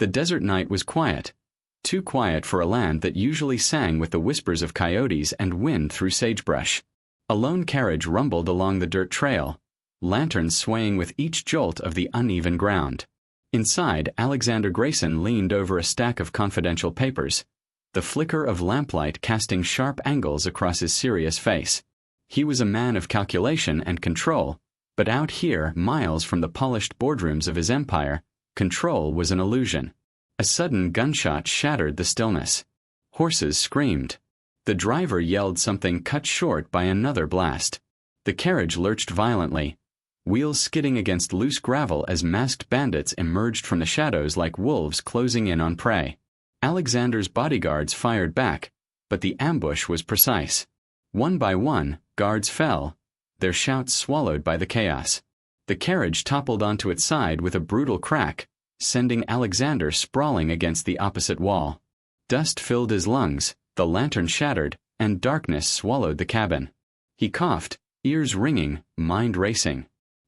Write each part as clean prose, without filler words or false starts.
The desert night was quiet, too quiet for a land that usually sang with the whispers of coyotes and wind through sagebrush. A lone carriage rumbled along the dirt trail, lanterns swaying with each jolt of the uneven ground. Inside, Alexander Grayson leaned over a stack of confidential papers, the flicker of lamplight casting sharp angles across his serious face. He was a man of calculation and control, but out here, miles from the polished boardrooms of his empire, control was an illusion. A sudden gunshot shattered the stillness. Horses screamed. The driver yelled something cut short by another blast. The carriage lurched violently, wheels skidding against loose gravel as masked bandits emerged from the shadows like wolves closing in on prey. Alexander's bodyguards fired back, but the ambush was precise. One by one, guards fell, their shouts swallowed by the chaos. The carriage toppled onto its side with a brutal crack, sending Alexander sprawling against the opposite wall. Dust filled his lungs, the lantern shattered, and darkness swallowed the cabin. He coughed, ears ringing, mind racing.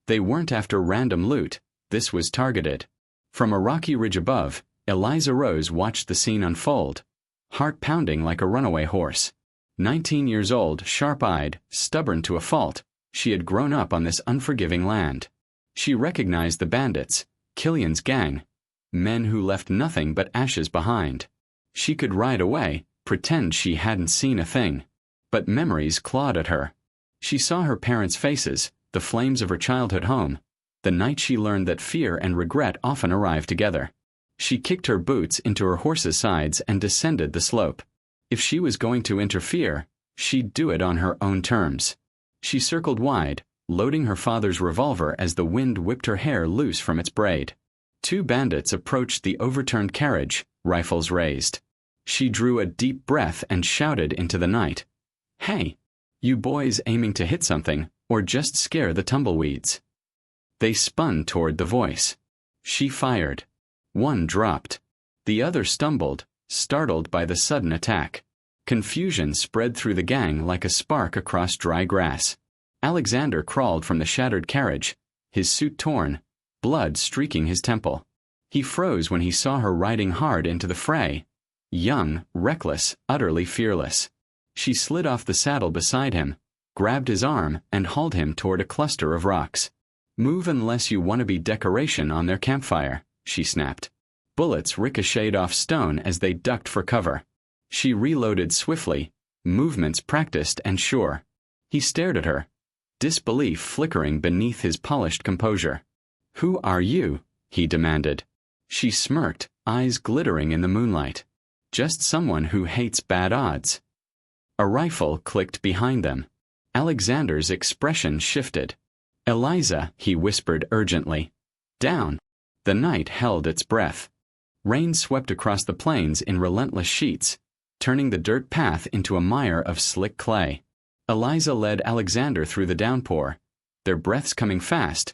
They weren't after random loot, this was targeted. From a rocky ridge above, Eliza Rose watched the scene unfold, heart pounding like a runaway horse. 19 years old, sharp-eyed, stubborn to a fault, she had grown up on this unforgiving land. She recognized the bandits, Killian's gang, men who left nothing but ashes behind. She could ride away, pretend she hadn't seen a thing. But memories clawed at her. She saw her parents' faces, the flames of her childhood home, the night she learned that fear and regret often arrive together. She kicked her boots into her horse's sides and descended the slope. If she was going to interfere, she'd do it on her own terms. She circled wide, loading her father's revolver as the wind whipped her hair loose from its braid. Two bandits approached the overturned carriage, rifles raised. She drew a deep breath and shouted into the night, "Hey, you boys aiming to hit something, or just scare the tumbleweeds?" They spun toward the voice. She fired. One dropped. The other stumbled, startled by the sudden attack. Confusion spread through the gang like a spark across dry grass. Alexander crawled from the shattered carriage, his suit torn, blood streaking his temple. He froze when he saw her riding hard into the fray, young, reckless, utterly fearless. She slid off the saddle beside him, grabbed his arm, and hauled him toward a cluster of rocks. "Move unless you want to be decoration on their campfire," she snapped. Bullets ricocheted off stone as they ducked for cover. She reloaded swiftly, movements practiced and sure. He stared at her, disbelief flickering beneath his polished composure. "Who are you?" he demanded. She smirked, eyes glittering in the moonlight. "Just someone who hates bad odds." A rifle clicked behind them. Alexander's expression shifted. "Eliza," he whispered urgently. "Down." The night held its breath. Rain swept across the plains in relentless sheets, turning the dirt path into a mire of slick clay. Eliza led Alexander through the downpour, their breaths coming fast,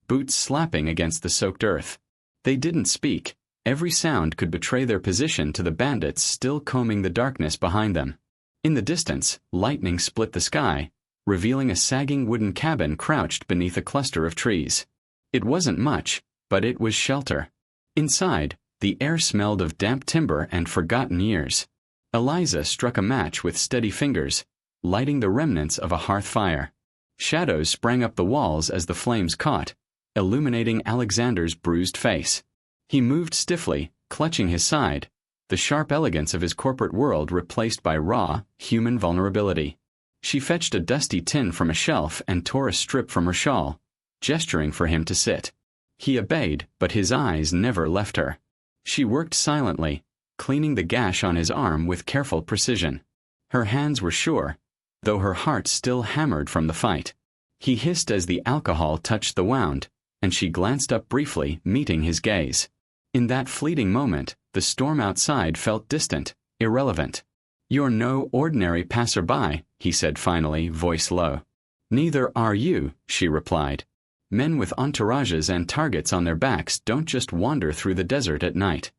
boots slapping against the soaked earth. They didn't speak. Every sound could betray their position to the bandits still combing the darkness behind them. In the distance, lightning split the sky, revealing a sagging wooden cabin crouched beneath a cluster of trees. It wasn't much, but it was shelter. Inside, the air smelled of damp timber and forgotten years. Eliza struck a match with steady fingers, lighting the remnants of a hearth fire. Shadows sprang up the walls as the flames caught, illuminating Alexander's bruised face. He moved stiffly, clutching his side, the sharp elegance of his corporate world replaced by raw, human vulnerability. She fetched a dusty tin from a shelf and tore a strip from her shawl, gesturing for him to sit. He obeyed, but his eyes never left her. She worked silently, cleaning the gash on his arm with careful precision. Her hands were sure, though her heart still hammered from the fight. He hissed as the alcohol touched the wound, and she glanced up briefly, meeting his gaze. In that fleeting moment, the storm outside felt distant, irrelevant. "You're no ordinary passerby," he said finally, voice low. "Neither are you," she replied. "Men with entourages and targets on their backs don't just wander through the desert at night."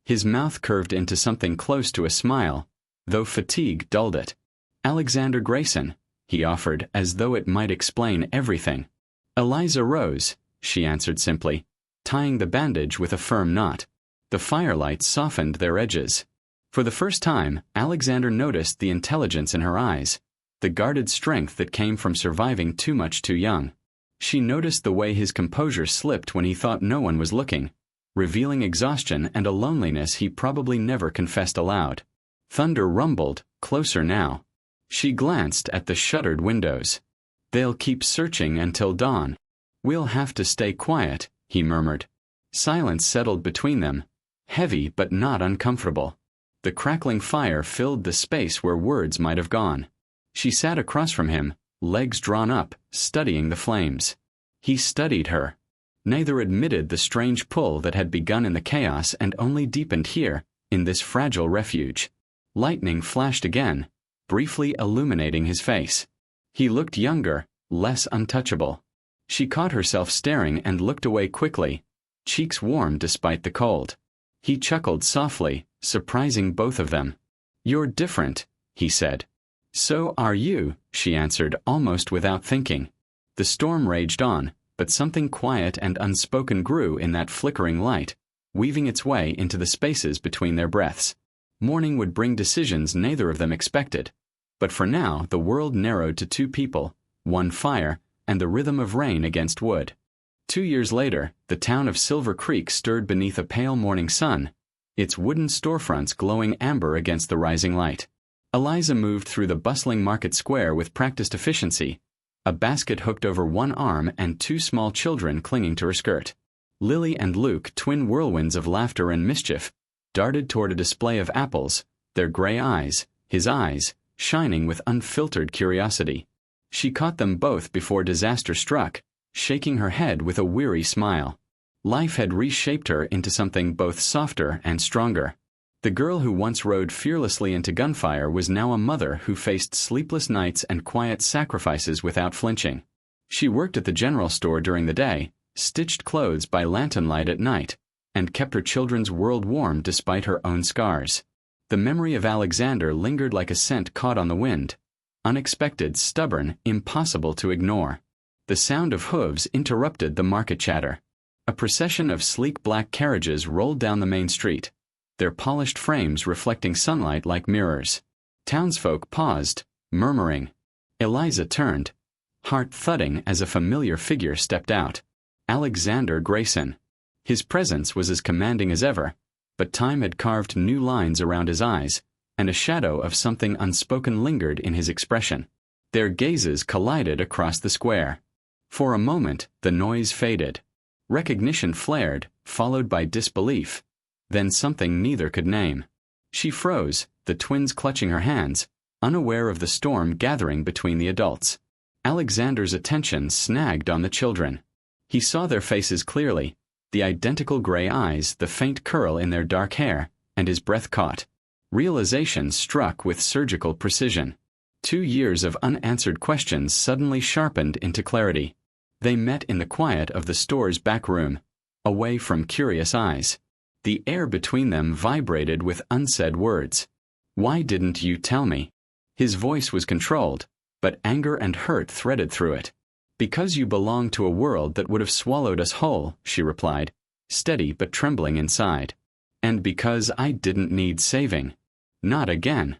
His mouth curved into something close to a smile, though fatigue dulled it. "Alexander Grayson," he offered, as though it might explain everything. "Eliza Rose," she answered simply, tying the bandage with a firm knot. The firelight softened their edges. For the first time, Alexander noticed the intelligence in her eyes, the guarded strength that came from surviving too much too young. She noticed the way his composure slipped when he thought no one was looking, revealing exhaustion and a loneliness he probably never confessed aloud. Thunder rumbled, closer now. She glanced at the shuttered windows. They'll keep searching until dawn. We'll have to stay quiet, he murmured. Silence settled between them, heavy but not uncomfortable. The crackling fire filled the space where words might have gone. She sat across from him, legs drawn up, studying the flames. He studied her. Neither admitted the strange pull that had begun in the chaos and only deepened here, in this fragile refuge. Lightning flashed again, briefly illuminating his face. He looked younger, less untouchable. She caught herself staring and looked away quickly, cheeks warm despite the cold. He chuckled softly, surprising both of them. "You're different," he said. "So are you," she answered almost without thinking. The storm raged on, but something quiet and unspoken grew in that flickering light, weaving its way into the spaces between their breaths. Morning would bring decisions neither of them expected, but for now the world narrowed to two people, one fire, and the rhythm of rain against wood. 2 years later, the town of Silver Creek stirred beneath a pale morning sun, its wooden storefronts glowing amber against the rising light. Eliza moved through the bustling market square with practiced efficiency, a basket hooked over one arm and 2 small children clinging to her skirt. Lily and Luke, twin whirlwinds of laughter and mischief, darted toward a display of apples, their gray eyes, his eyes, shining with unfiltered curiosity. She caught them both before disaster struck, shaking her head with a weary smile. Life had reshaped her into something both softer and stronger. The girl who once rode fearlessly into gunfire was now a mother who faced sleepless nights and quiet sacrifices without flinching. She worked at the general store during the day, stitched clothes by lantern light at night, and kept her children's world warm despite her own scars. The memory of Alexander lingered like a scent caught on the wind, unexpected, stubborn, impossible to ignore. The sound of hooves interrupted the market chatter. A procession of sleek black carriages rolled down the main street, their polished frames reflecting sunlight like mirrors. Townsfolk paused, murmuring. Eliza turned, heart thudding as a familiar figure stepped out. Alexander Grayson. His presence was as commanding as ever, but time had carved new lines around his eyes, and a shadow of something unspoken lingered in his expression. Their gazes collided across the square. For a moment, the noise faded. Recognition flared, followed by disbelief, then something neither could name. She froze, the twins clutching her hands, unaware of the storm gathering between the adults. Alexander's attention snagged on the children. He saw their faces clearly, the identical gray eyes, the faint curl in their dark hair, and his breath caught. Realization struck with surgical precision. 2 years of unanswered questions suddenly sharpened into clarity. They met in the quiet of the store's back room, away from curious eyes. The air between them vibrated with unsaid words. "Why didn't you tell me?" His voice was controlled, but anger and hurt threaded through it. "Because you belong to a world that would have swallowed us whole," she replied, steady but trembling inside. "And because I didn't need saving. Not again."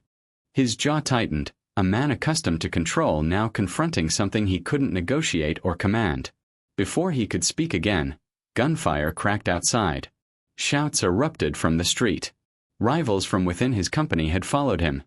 His jaw tightened, a man accustomed to control now confronting something he couldn't negotiate or command. Before he could speak again, gunfire cracked outside. Shouts erupted from the street. Rivals from within his company had followed him,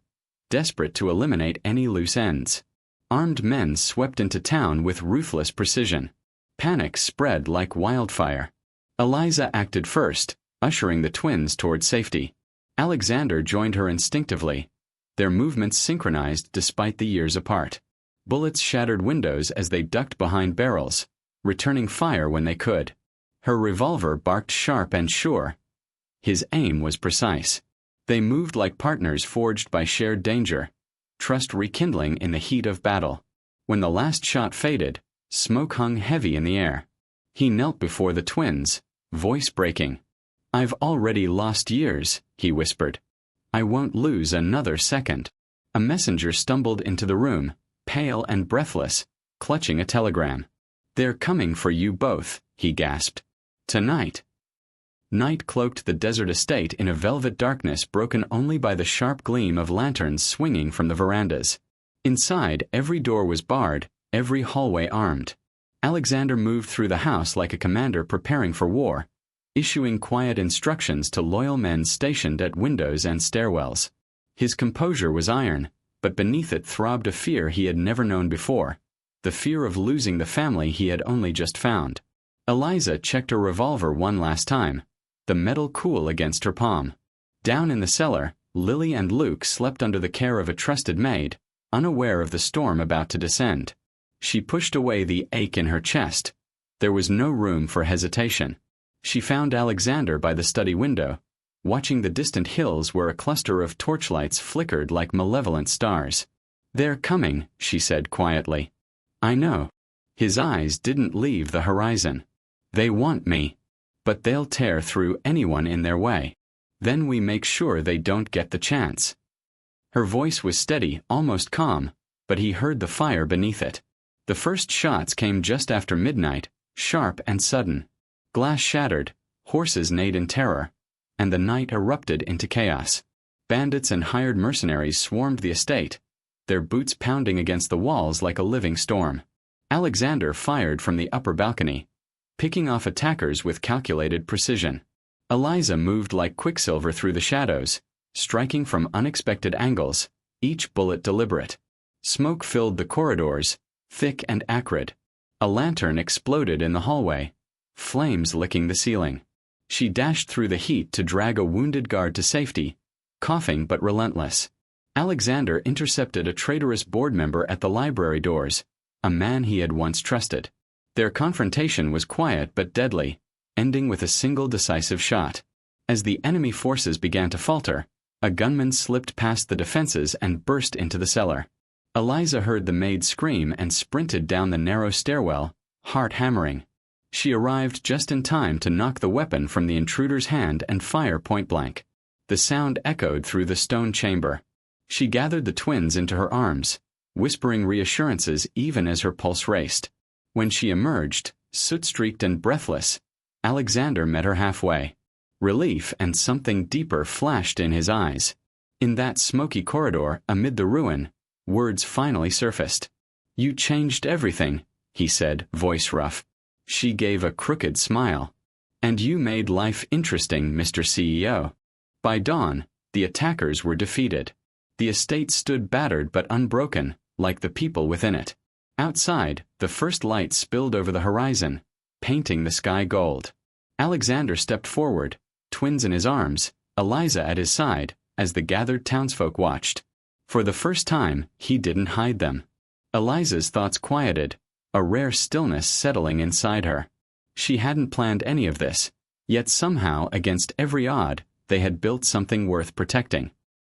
desperate to eliminate any loose ends. Armed men swept into town with ruthless precision. Panic spread like wildfire. Eliza acted first, ushering the twins toward safety. Alexander joined her instinctively, their movements synchronized despite the years apart. Bullets shattered windows as they ducked behind barrels, returning fire when they could. Her revolver barked sharp and sure. His aim was precise. They moved like partners forged by shared danger, trust rekindling in the heat of battle. When the last shot faded, smoke hung heavy in the air. He knelt before the twins, voice breaking. "I've already lost years," he whispered. "I won't lose another second." A messenger stumbled into the room, pale and breathless, clutching a telegram. "They're coming for you both," he gasped. "Tonight." Night cloaked the desert estate in a velvet darkness broken only by the sharp gleam of lanterns swinging from the verandas. Inside, every door was barred, every hallway armed. Alexander moved through the house like a commander preparing for war, issuing quiet instructions to loyal men stationed at windows and stairwells. His composure was iron, but beneath it throbbed a fear he had never known before, the fear of losing the family he had only just found. Eliza checked her revolver one last time, the metal cool against her palm. Down in the cellar, Lily and Luke slept under the care of a trusted maid, unaware of the storm about to descend. She pushed away the ache in her chest. There was no room for hesitation. She found Alexander by the study window, watching the distant hills where a cluster of torchlights flickered like malevolent stars. "They're coming," she said quietly. "I know." His eyes didn't leave the horizon. "They want me. But they'll tear through anyone in their way. Then we make sure they don't get the chance." Her voice was steady, almost calm, but he heard the fire beneath it. The first shots came just after midnight, sharp and sudden. Glass shattered, horses neighed in terror, and the night erupted into chaos. Bandits and hired mercenaries swarmed the estate, their boots pounding against the walls like a living storm. Alexander fired from the upper balcony, picking off attackers with calculated precision. Eliza moved like quicksilver through the shadows, striking from unexpected angles, each bullet deliberate. Smoke filled the corridors, thick and acrid. A lantern exploded in the hallway, flames licking the ceiling. She dashed through the heat to drag a wounded guard to safety, coughing but relentless. Alexander intercepted a traitorous board member at the library doors, a man he had once trusted. Their confrontation was quiet but deadly, ending with a single decisive shot. As the enemy forces began to falter, a gunman slipped past the defenses and burst into the cellar. Eliza heard the maid scream and sprinted down the narrow stairwell, heart hammering. She arrived just in time to knock the weapon from the intruder's hand and fire point-blank. The sound echoed through the stone chamber. She gathered the twins into her arms, whispering reassurances even as her pulse raced. When she emerged, soot-streaked and breathless, Alexander met her halfway. Relief and something deeper flashed in his eyes. In that smoky corridor, amid the ruin, words finally surfaced. "You changed everything," he said, voice rough. She gave a crooked smile. "And you made life interesting, Mr. CEO." By dawn, the attackers were defeated. The estate stood battered but unbroken, like the people within it. Outside, the first light spilled over the horizon, painting the sky gold. Alexander stepped forward, twins in his arms, Eliza at his side, as the gathered townsfolk watched. For the first time, he didn't hide them. Eliza's thoughts quieted, a rare stillness settling inside her. She hadn't planned any of this, yet somehow, against every odd, they had built something worth protecting.